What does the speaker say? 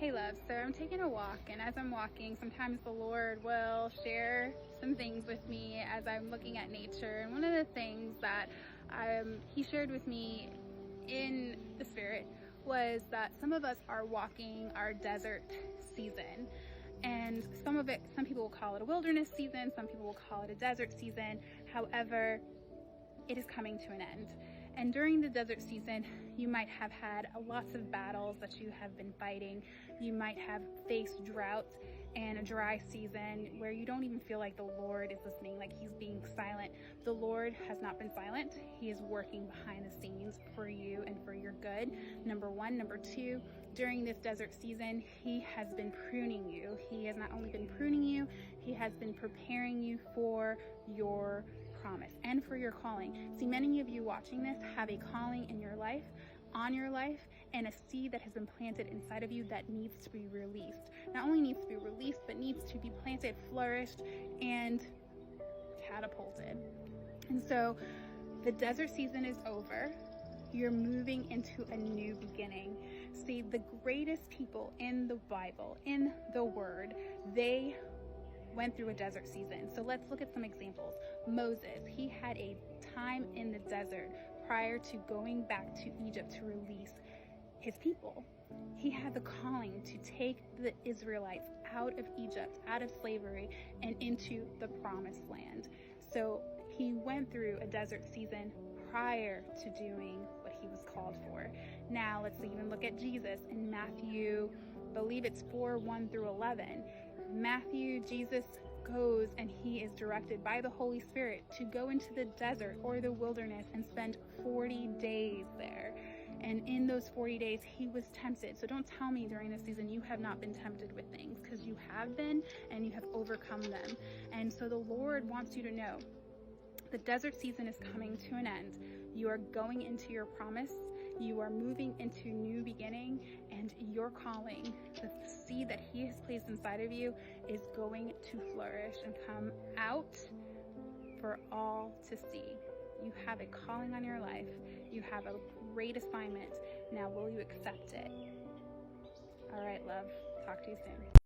Hey love, so I'm taking a walk, and as I'm walking, sometimes the Lord will share some things with me as I'm looking at nature. And one of the things that he shared with me in the spirit was that some of us are walking our desert season. And some people will call it a wilderness season, some people will call it a desert season. However, it is coming to an end. And during the desert season, you might have had lots of battles that you have been fighting. You might have faced drought and a dry season where you don't even feel like the Lord is listening, like he's being silent. The Lord has not been silent. He is working behind the scenes for you and for your good. Number one. Number two, during this desert season, he has been pruning you. He has not only been pruning you, he has been preparing you for your promise and for your calling. See, many of you watching this have a calling in your life, on your life, and a seed that has been planted inside of you that needs to be released. Not only needs to be released, but needs to be planted, flourished, and catapulted. And so the desert season is over. You're moving into a new beginning. See, the greatest people in the Bible, in the Word, they went through a desert season. So let's look at some examples. Moses, he had a time in the desert prior to going back to Egypt to release his people. He had the calling to take the Israelites out of Egypt, out of slavery, and into the promised land. So he went through a desert season prior to doing what he was called for. Now let's even look at Jesus in Matthew, I believe it's 4:1-11. Jesus goes and he is directed by the Holy Spirit to go into the desert or the wilderness and spend 40 days there. And in those 40 days, he was tempted. So don't tell me during this season you have not been tempted with things, because you have been and you have overcome them. And so the Lord wants you to know the desert season is coming to an end. You are going into your promise. You are moving into new beginning, and your calling, the seed that he has placed inside of you, is going to flourish and come out for all to see. You have a calling on your life. You have a great assignment. Now, will you accept it? All right, love. Talk to you soon.